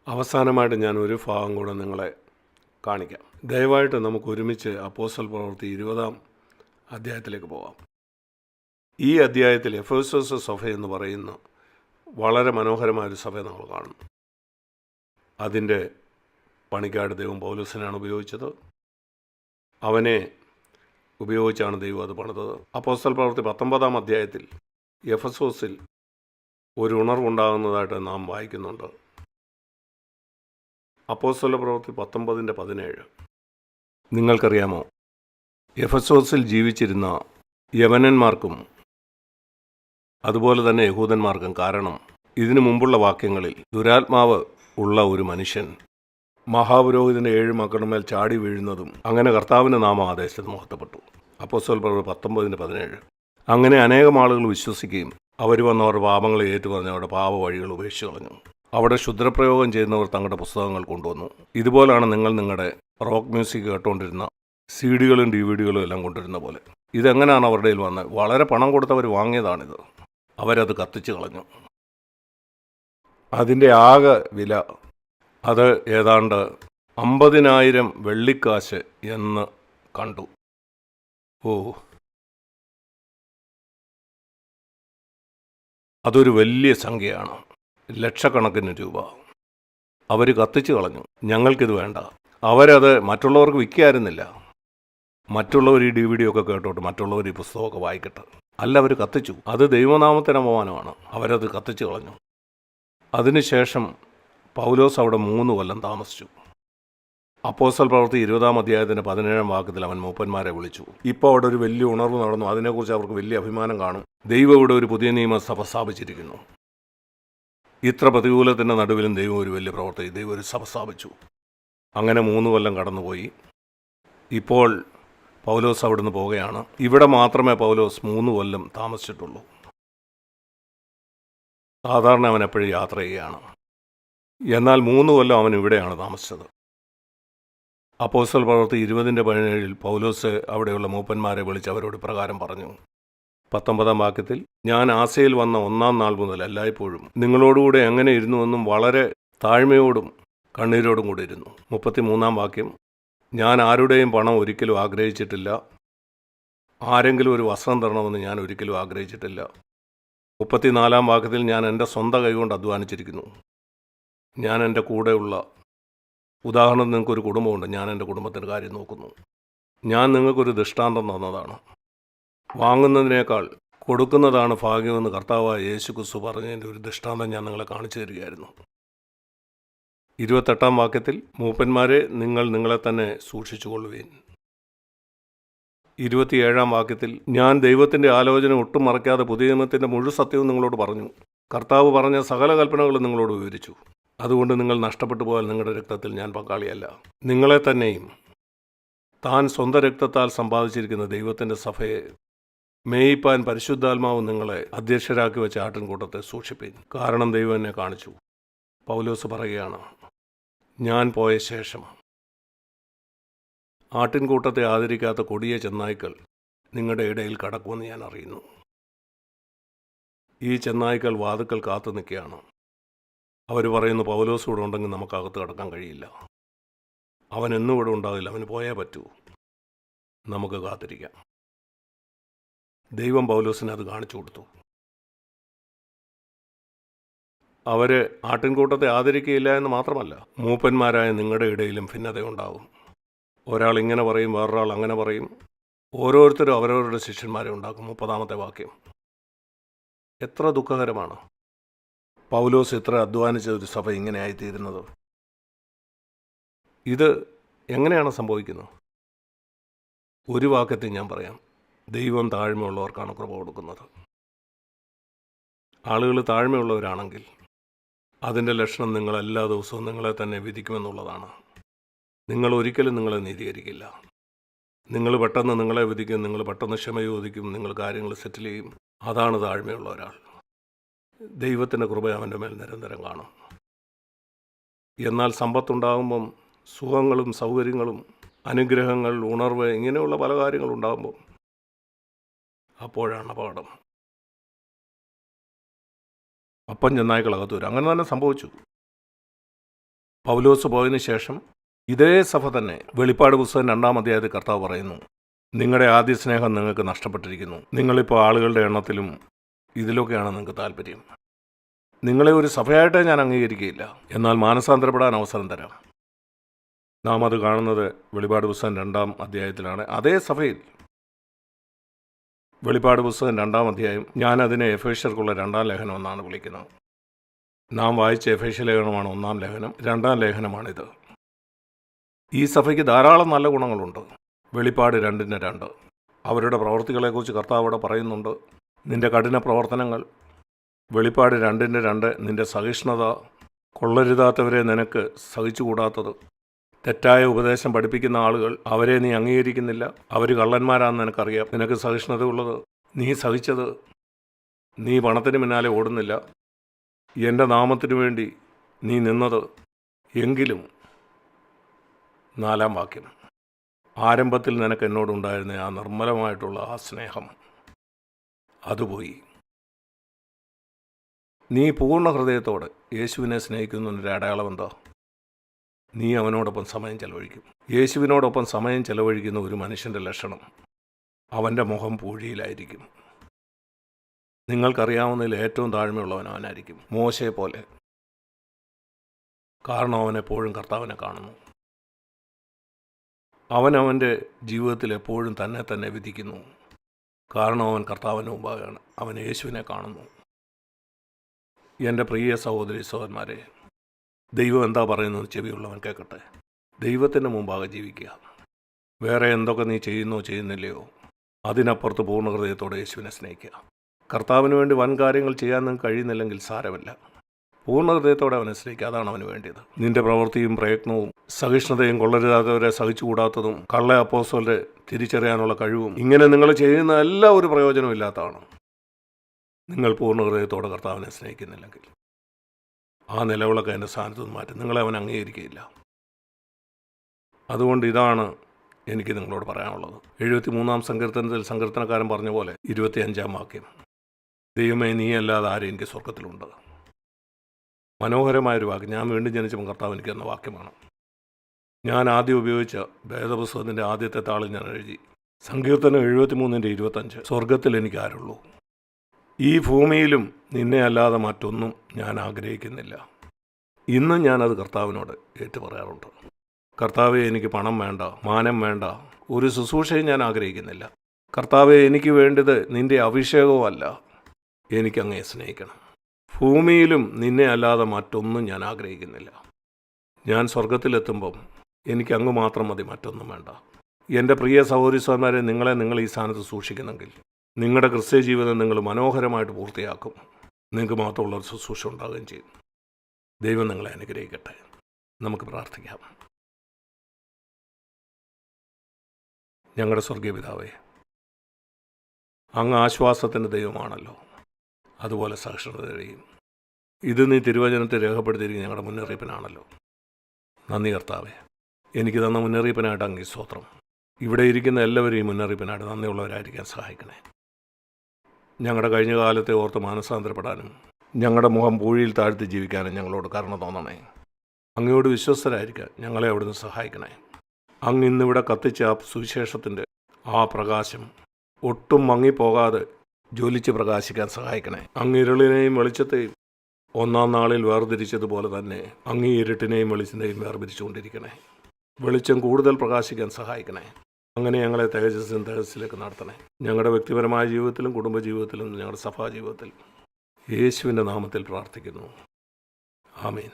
അവസാനമായിട്ട് ഞാൻ ഒരു ഭാഗം കൂടെ നിങ്ങളെ കാണിക്കാം. ദയവായിട്ട് നമുക്ക് ഒരുമിച്ച് അപ്പോസ്തല പ്രവൃത്തി 20-ാം അധ്യായത്തിലേക്ക് പോകാം. ഈ അധ്യായത്തിൽ എഫേസോസ് സഭ എന്ന് പറയുന്ന വളരെ മനോഹരമായൊരു സഭയെ നമ്മൾ കാണുന്നു. അതിൻ്റെ പണിക്കാട് ദൈവം പൗലോസിനാണ് ഉപയോഗിച്ചത്. അവനെ ഉപയോഗിച്ചാണ് ദൈവം അത് പണിതത്. അപ്പോസ്തല പ്രവൃത്തി 19-ാം അധ്യായത്തിൽ എഫെസോസിൽ ഒരു ഉണർവുണ്ടാകുന്നതായിട്ട് നാം വായിക്കുന്നുണ്ട്. അപ്പോസ്തല പ്രവൃത്തി 19:17 നിങ്ങൾക്കറിയാമോ, എഫെസോസിൽ ജീവിച്ചിരുന്ന യവനന്മാർക്കും അതുപോലെ തന്നെ യഹൂദന്മാർക്കും, കാരണം ഇതിനു മുമ്പുള്ള വാക്യങ്ങളിൽ ദുരാത്മാവ് ഉള്ള ഒരു മനുഷ്യൻ മഹാപുരോഹിതൻ്റെ 7 മക്കളുടെ മേൽ ചാടി വീഴുന്നതും അങ്ങനെ കർത്താവിൻ്റെ നാമം ആ ദേശത്ത് മഹത്വപ്പെട്ടു. അപ്പോസ്തല പ്രവൃത്തി 19:17 അങ്ങനെ അനേകം ആളുകൾ വിശ്വസിക്കുകയും അവർ വന്നവരുടെ പാപങ്ങളെ ഏറ്റുപറഞ്ഞ് അവരുടെ പാപ വഴികൾ ഉപേക്ഷിച്ച് കളഞ്ഞു. അവിടെ ക്ഷുദ്രപ്രയോഗം ചെയ്യുന്നവർ തങ്ങളുടെ പുസ്തകങ്ങൾ കൊണ്ടുവന്നു. ഇതുപോലാണ് നിങ്ങൾ നിങ്ങളുടെ റോക്ക് മ്യൂസിക് കേട്ടുകൊണ്ടിരുന്ന CD-കളും DVD-കളും എല്ലാം കൊണ്ടിരുന്ന പോലെ. ഇതെങ്ങനെയാണ് അവരുടെ കയ്യിൽ വന്നത്? വളരെ പണം കൊടുത്തവർ വാങ്ങിയതാണിത്. അവരത് കത്തിച്ച് കളഞ്ഞു. അതിൻ്റെ ആകെ വില അത് ഏതാണ്ട് 50,000 വെള്ളിക്കാശ് എന്ന് കണ്ടു. അതൊരു വലിയ സംഖ്യയാണ്. ലക്ഷക്കണക്കിന് രൂപ അവർ കത്തിച്ച് കളഞ്ഞു. ഞങ്ങൾക്കിത് വേണ്ട. അവരത് മറ്റുള്ളവർക്ക് വിൽക്കായിരുന്നില്ല. മറ്റുള്ളവർ ഈ DVD ഒക്കെ കേട്ടോട്ട് മറ്റുള്ളവർ ഈ പുസ്തകമൊക്കെ വായിക്കട്ടെ. അല്ല, അവർ കത്തിച്ചു. അത് ദൈവനാമത്തിന് അപമാനമാണ്. അവരത് കത്തിച്ച് കളഞ്ഞു. അതിനുശേഷം പൗലോസ് അവിടെ 3 കൊല്ലം താമസിച്ചു. അപ്പോസ്തല പ്രവൃത്തി 20-ാം അധ്യായത്തിൻ്റെ 17-ാം വാക്യത്തിൽ അവൻ മൂപ്പന്മാരെ വിളിച്ചു. ഇപ്പോൾ അവിടെ ഒരു വലിയ ഉണർവ് നടന്നു. അതിനെക്കുറിച്ച് അവർക്ക് വലിയ അഭിമാനം കാണും. ദൈവം ഇവിടെ ഒരു പുതിയ നിയമസഭ സ്ഥാപിച്ചിരിക്കുന്നു. ഇത്ര പ്രതികൂലത്തിൻ്റെ നടുവിലും ദൈവം ഒരു വലിയ പ്രവർത്തി, ദൈവം ഒരു സഭ സ്ഥാപിച്ചു. അങ്ങനെ 3 കൊല്ലം കടന്നുപോയി. ഇപ്പോൾ പൗലോസ് അവിടുന്ന് പോവുകയാണ്. ഇവിടെ മാത്രമേ പൗലോസ് 3 കൊല്ലം താമസിച്ചിട്ടുള്ളൂ. സാധാരണ അവൻ എപ്പോഴും യാത്ര ചെയ്യുകയാണ്. എന്നാൽ 3 കൊല്ലം അവൻ ഇവിടെയാണ് താമസിച്ചത്. അപ്പോസ്തല പ്രവൃത്തി 20:17 പൗലോസ് അവിടെയുള്ള മൂപ്പന്മാരെ വിളിച്ച് അവരോട് പ്രകാരം പറഞ്ഞു. 19-ാം വാക്യത്തിൽ, ഞാൻ ആസയിൽ വന്ന 1-ാം നാൾ മുതൽ എല്ലായ്പ്പോഴും നിങ്ങളോടുകൂടെ എങ്ങനെ ഇരുന്നുവെന്നും വളരെ താഴ്മയോടും കണ്ണീരോടും കൂടി ഇരുന്നു. 33-ാം വാക്യം, ഞാൻ ആരുടെയും പണം ഒരിക്കലും ആഗ്രഹിച്ചിട്ടില്ല. ആരെങ്കിലും ഒരു വസ്ത്രം തരണമെന്ന് ഞാൻ ഒരിക്കലും ആഗ്രഹിച്ചിട്ടില്ല. 34-ാം വാക്യത്തിൽ, ഞാൻ എൻ്റെ സ്വന്തം കൈകൊണ്ട് അധ്വാനിച്ചിരിക്കുന്നു. ഞാൻ എൻ്റെ കൂടെയുള്ള, ഉദാഹരണം, നിങ്ങൾക്കൊരു കുടുംബമുണ്ട്. ഞാൻ എൻ്റെ കുടുംബത്തിൻ്റെ കാര്യം നോക്കുന്നു. ഞാൻ നിങ്ങൾക്കൊരു ദൃഷ്ടാന്തം തന്നതാണ്. വാങ്ങുന്നതിനേക്കാൾ കൊടുക്കുന്നതാണ് ഭാഗ്യമെന്ന് കർത്താവായ യേശുക്രിസ്തു പറഞ്ഞതിൻ്റെ ഒരു ദൃഷ്ടാന്തം ഞാൻ നിങ്ങളെ കാണിച്ചു തരികയായിരുന്നു. 28-ാം വാക്യത്തിൽ, മൂപ്പന്മാരെ നിങ്ങൾ നിങ്ങളെ തന്നെ സൂക്ഷിച്ചുകൊള്ളുവീൻ. 27-ാം വാക്യത്തിൽ, ഞാൻ ദൈവത്തിൻ്റെ ആലോചന ഒട്ടും മറയ്ക്കാതെ പുതിയ നിയമത്തിൻ്റെ മുഴുവൻ സത്യവും നിങ്ങളോട് പറഞ്ഞു. കർത്താവ് പറഞ്ഞ സകല കൽപ്പനകളും നിങ്ങളോട് വിവരിച്ചു. അതുകൊണ്ട് നിങ്ങൾ നഷ്ടപ്പെട്ടു പോയാൽ നിങ്ങളുടെ രക്തത്തിൽ ഞാൻ പങ്കാളിയല്ല. നിങ്ങളെ തന്നെയും താൻ സ്വന്തം രക്തത്താൽ സമ്പാദിച്ചിരിക്കുന്ന ദൈവത്തിൻ്റെ സഭയെ മേയിപ്പാൻ പരിശുദ്ധാത്മാവ് നിങ്ങളെ അധ്യക്ഷരാക്കി വെച്ച ആട്ടിൻകൂട്ടത്തെ സൂക്ഷിപ്പീൻ. കാരണം ദൈവം എന്നെ കാണിച്ചു. പൗലോസ് പറയുകയാണ്, ഞാൻ പോയ ശേഷം ആട്ടിൻകൂട്ടത്തെ ആദരിക്കാത്ത കൊടിയ ചെന്നായ്ക്കൾ നിങ്ങളുടെ ഇടയിൽ കടക്കുമെന്ന് ഞാൻ അറിയുന്നു. ഈ ചെന്നായ്ക്കൾ വാതുക്കൽ കാത്തു നിൽക്കുകയാണ്. അവർ പറയുന്നു, പൗലോസ് ഇവിടെ ഉണ്ടെങ്കിൽ നമുക്കകത്ത് കടക്കാൻ കഴിയില്ല. അവൻ എന്നും ഇവിടെ ഉണ്ടാകില്ല. അവന് പോയേ പറ്റൂ. നമുക്ക് കാത്തിരിക്കാം. ദൈവം പൗലോസിനെ അത് കാണിച്ചു കൊടുത്തു. അവർ ആട്ടിൻകൂട്ടത്തെ ആദരിക്കുകയില്ല എന്ന് മാത്രമല്ല, മൂപ്പന്മാരായ നിങ്ങളുടെ ഇടയിലും ഭിന്നതയുണ്ടാകും. ഒരാൾ ഇങ്ങനെ പറയും, വേറൊരാൾ അങ്ങനെ പറയും. ഓരോരുത്തരും അവരവരുടെ ശിഷ്യന്മാരെ ഉണ്ടാക്കും. 30-ാമത്തെ വാക്യം. എത്ര ദുഃഖകരമാണ്. പൗലോസ് ഇത്ര അധ്വാനിച്ച ഒരു സഭ ഇങ്ങനെ ആയിത്തീരുന്നത്. ഇത് എങ്ങനെയാണ് സംഭവിക്കുന്നത്? ഒരു വാക്യത്തിൽ ഞാൻ പറയാം, ദൈവം താഴ്മയുള്ളവർക്കാണ് കൃപ കൊടുക്കുന്നത്. ആളുകൾ താഴ്മയുള്ളവരാണെങ്കിൽ അതിൻ്റെ ലക്ഷണം നിങ്ങൾ എല്ലാ ദിവസവും നിങ്ങളെ തന്നെ വിധിക്കുമെന്നുള്ളതാണ്. നിങ്ങൾ ഒരിക്കലും നിങ്ങളെ നീതീകരിക്കില്ല. നിങ്ങൾ പെട്ടെന്ന് നിങ്ങളെ വിധിക്കും. നിങ്ങൾ പെട്ടെന്ന് ക്ഷമ ചോദിക്കും. നിങ്ങൾ കാര്യങ്ങൾ സെറ്റിൽ ചെയ്യും. അതാണ് താഴ്മയുള്ള ഒരാൾ. ദൈവത്തിൻ്റെ കൃപ അവൻ്റെ മേൽ നിരന്തരം കാണും. എന്നാൽ സമ്പത്തുണ്ടാകുമ്പം, സുഖങ്ങളും സൗകര്യങ്ങളും അനുഗ്രഹങ്ങൾ, ഉണർവ്, ഇങ്ങനെയുള്ള പല കാര്യങ്ങളുണ്ടാകുമ്പം അപ്പോഴാണ് അപകടം. അപ്പം ചെന്നായ്ക്കൾ അകത്ത് വരും. അങ്ങനെ തന്നെ സംഭവിച്ചു. പൗലോസ് പോയതിനു ശേഷം ഇതേ സഭ തന്നെ വെളിപ്പാട് പുസ്തകം 2-ാം അധ്യായത്തിൽ കർത്താവ് പറയുന്നു, നിങ്ങളുടെ ആദ്യ സ്നേഹം നിങ്ങൾക്ക് നഷ്ടപ്പെട്ടിരിക്കുന്നു. നിങ്ങളിപ്പോൾ ആളുകളുടെ എണ്ണത്തിലും ഇതിലൊക്കെയാണ് നിങ്ങൾക്ക് താല്പര്യം. നിങ്ങളെ ഒരു സഭയായിട്ടേ ഞാൻ അംഗീകരിക്കുകയില്ല, എന്നാൽ മാനസാന്തരപ്പെടാൻ അവസരം തരാം. നാം അത് കാണുന്നത് വെളിപ്പാട് പുസ്തകം 2-ാം അധ്യായത്തിലാണ്. അതേ സഭയിൽ വെളിപ്പാട് പുസ്തകം 2-ാം അധ്യായം, ഞാൻ അതിനെ എഫേഷ്യർക്കുള്ള 2-ാം ലേഖനം എന്നാണ് വിളിക്കുന്നത്. നാം വായിച്ച എഫേഷ്യ ലേഖനമാണ് 1-ാം ലേഖനം, 2-ാം ലേഖനമാണിത്. ഈ സഭയ്ക്ക് ധാരാളം നല്ല ഗുണങ്ങളുണ്ട്. വെളിപ്പാട് 2:2 അവരുടെ പ്രവർത്തികളെക്കുറിച്ച് കർത്താവ് അവിടെ പറയുന്നുണ്ട്. നിന്റെ കഠിന പ്രവർത്തനങ്ങൾ, വെളിപ്പാട് 2:2 നിന്റെ സഹിഷ്ണുത, കൊള്ളരുതാത്തവരെ നിനക്ക് സഹിച്ചുകൂടാത്തത്, തെറ്റായ ഉപദേശം പഠിപ്പിക്കുന്ന ആളുകൾ, അവരെ നീ അംഗീകരിക്കുന്നില്ല, അവർ കള്ളന്മാരാണെന്ന് നിനക്കറിയാം. നിനക്ക് സഹിഷ്ണുതയുള്ളത്, നീ സഹിച്ചത്, നീ പണത്തിന് പിന്നാലെ ഓടുന്നില്ല, എൻ്റെ നാമത്തിനു വേണ്ടി നീ നിന്നത്. എങ്കിലും 4-ാം വാക്യം, ആരംഭത്തിൽ നിനക്ക് എന്നോടുണ്ടായിരുന്ന ആ നിർമ്മലമായിട്ടുള്ള ആ സ്നേഹം അതുപോയി. നീ പൂർണ്ണ ഹൃദയത്തോടെ യേശുവിനെ സ്നേഹിക്കുന്നതിൻ്റെ അടയാളം എന്താ? നീ അവനോടൊപ്പം സമയം ചെലവഴിക്കും. യേശുവിനോടൊപ്പം സമയം ചെലവഴിക്കുന്ന ഒരു മനുഷ്യൻ്റെ ലക്ഷണം, അവൻ്റെ മുഖം പൂഴിയിലായിരിക്കും. നിങ്ങൾക്കറിയാവുന്നതിൽ ഏറ്റവും താഴ്മയുള്ളവൻ അവനായിരിക്കും, മോശയെ പോലെ. കാരണം അവൻ എപ്പോഴും കർത്താവിനെ കാണുന്നു. അവൻ അവൻ്റെ ജീവിതത്തിൽ എപ്പോഴും തന്നെ വിധിക്കുന്നു. കാരണം അവൻ കർത്താവിന് മുമ്പാകെയാണ്, അവൻ യേശുവിനെ കാണുന്നു. എൻ്റെ പ്രിയ സഹോദരി സഹോദരന്മാരെ, ദൈവം എന്താ പറയുന്നത് ചെവിയുള്ളവൻ കേൾക്കട്ടെ. ദൈവത്തിൻ്റെ മുമ്പാകെ ജീവിക്കുക. വേറെ എന്തൊക്കെ നീ ചെയ്യുന്നോ ചെയ്യുന്നില്ലയോ, അതിനപ്പുറത്ത് പൂർണ്ണ ഹൃദയത്തോടെ യേശുവിനെ സ്നേഹിക്കുക. കർത്താവിന് വേണ്ടി വൻ കാര്യങ്ങൾ ചെയ്യാൻ നിങ്ങൾക്ക് കഴിയുന്നില്ലെങ്കിൽ സാരമില്ല, പൂർണ്ണ ഹൃദയത്തോടെ അവനെ സ്നേഹിക്കുക. അതാണ് അവന് വേണ്ടിയത്. നിന്റെ പ്രവൃത്തിയും പ്രയത്നവും സഹിഷ്ണുതയും, കൊള്ളരുതാത്തവരെ സഹിച്ചുകൂടാത്തതും, കള്ള അപ്പോസ്തലരെ തിരിച്ചറിയാനുള്ള കഴിവും, ഇങ്ങനെ നിങ്ങൾ ചെയ്യുന്ന എല്ലാ ഒരു പ്രയോജനമില്ലാത്തതാണ്. നിങ്ങൾ പൂർണ്ണ ഹൃദയത്തോടെ കർത്താവിനെ സ്നേഹിക്കുന്നില്ലെങ്കിൽ ആ നിലവിളക്ക് എൻ്റെ സ്ഥാനത്ത് മാറ്റും. നിങ്ങളെ അവൻ അംഗീകരിക്കുകയില്ല. അതുകൊണ്ട് ഇതാണ് എനിക്ക് നിങ്ങളോട് പറയാനുള്ളത്. 73-ാം സങ്കീർത്തനത്തിൽ സങ്കീർത്തനക്കാരൻ പറഞ്ഞ പോലെ 25-ാം വാക്യം, ദൈവമേ നീ അല്ലാതെ ആരും എനിക്ക് സ്വർഗത്തിലുണ്ട്. മനോഹരമായൊരു വാക്യം. ഞാൻ വീണ്ടും ജനിച്ചപ്പോൾ കർത്താവ് എനിക്ക് തന്ന വാക്യമാണ്. ഞാൻ ആദ്യം ഉപയോഗിച്ച വേദപുസ്തകത്തിൻ്റെ ആദ്യത്തെ താളിൽ ഞാൻ എഴുതി, സങ്കീർത്തനം 73:25, സ്വർഗത്തിൽ എനിക്ക് ആരുള്ളൂ, ഈ ഭൂമിയിലും നിന്നെ അല്ലാതെ മറ്റൊന്നും ഞാൻ ആഗ്രഹിക്കുന്നില്ല. ഇന്നും ഞാനത് കർത്താവിനോട് ഏറ്റുപറയാറുണ്ട്. കർത്താവെ, എനിക്ക് പണം വേണ്ട, മാനം വേണ്ട, ഒരു ശുശ്രൂഷയും ഞാൻ ആഗ്രഹിക്കുന്നില്ല. കർത്താവെ, എനിക്ക് വേണ്ടത് നിന്റെ അഭിഷേകവുമല്ല, എനിക്കങ്ങേ സ്നേഹിക്കണം. ഭൂമിയിലും നിന്നെ അല്ലാതെ മറ്റൊന്നും ഞാൻ ആഗ്രഹിക്കുന്നില്ല. ഞാൻ സ്വർഗത്തിലെത്തുമ്പം എനിക്ക് അങ്ങ് മാത്രം മതി, മറ്റൊന്നും വേണ്ട. എൻ്റെ പ്രിയ സഹോദരി സഹോദരന്മാരെ, നിങ്ങൾ ഈ സ്ഥാനത്ത് സൂക്ഷിക്കുന്നെങ്കിൽ നിങ്ങളുടെ ക്രിസ്ത്യ ജീവിതം നിങ്ങൾ മനോഹരമായിട്ട് പൂർത്തിയാക്കും. നിങ്ങൾക്ക് മാത്രമുള്ള ഒരു ശുശ്രൂഷ ഉണ്ടാകുകയും ചെയ്യും. ദൈവം നിങ്ങളെ അനുഗ്രഹിക്കട്ടെ. നമുക്ക് പ്രാർത്ഥിക്കാം. ഞങ്ങളുടെ സ്വർഗീയ പിതാവേ, അങ്ങ് ആശ്വാസത്തിൻ്റെ ദൈവമാണല്ലോ, അതുപോലെ സഹിഷ്ണുതയും. ഇത് നീ തിരുവചനത്തെ രേഖപ്പെടുത്തിയിരിക്കുന്ന ഞങ്ങളുടെ മുന്നറിയിപ്പിനാണല്ലോ. നന്ദി കർത്താവേ. എനിക്ക് തന്ന മുന്നറിയിപ്പിനായിട്ട് അങ്ങ് സ്തോത്രം. ഇവിടെ ഇരിക്കുന്ന എല്ലാവരും ഈ മുന്നറിയിപ്പിനായിട്ട് നന്ദിയുള്ളവരായിരിക്കാൻ സഹായിക്കണേ. ഞങ്ങളുടെ കഴിഞ്ഞ കാലത്തെ ഓർത്ത് മാനസാന്തരപ്പെടാനും ഞങ്ങളുടെ മുഖം പൂഴിയിൽ താഴ്ത്തി ജീവിക്കാനും ഞങ്ങളോട് കരുണ തോന്നണേ. അങ്ങയോട് വിശ്വസ്തരായിരിക്കാൻ ഞങ്ങളെ അവിടുന്ന് സഹായിക്കണേ. അങ്ങ് ഇന്നിവിടെ കത്തിച്ച ആ സുവിശേഷത്തിൻ്റെ ആ പ്രകാശം ഒട്ടും മങ്ങിപ്പോകാതെ ജ്വലിച്ച് പ്രകാശിക്കാൻ സഹായിക്കണേ. അങ്ങ് ഇരുളിനെയും വെളിച്ചത്തെയും ഒന്നാം നാളിൽ വേർതിരിച്ചതുപോലെ തന്നെ അങ്ങ് ഇരുട്ടിനെയും വെളിച്ചത്തെയും വേർതിരിച്ചുകൊണ്ടിരിക്കണേ. വെളിച്ചം കൂടുതൽ പ്രകാശിക്കാൻ സഹായിക്കണേ. അങ്ങനെ ഞങ്ങളെ തേജസ്സിലേക്ക് നടത്തണേ. ഞങ്ങളുടെ വ്യക്തിപരമായ ജീവിതത്തിലും കുടുംബജീവിതത്തിലും ഞങ്ങളുടെ സഭാ ജീവിതത്തിലും യേശുവിൻ്റെ നാമത്തിൽ പ്രാർത്ഥിക്കുന്നു. ആമേൻ.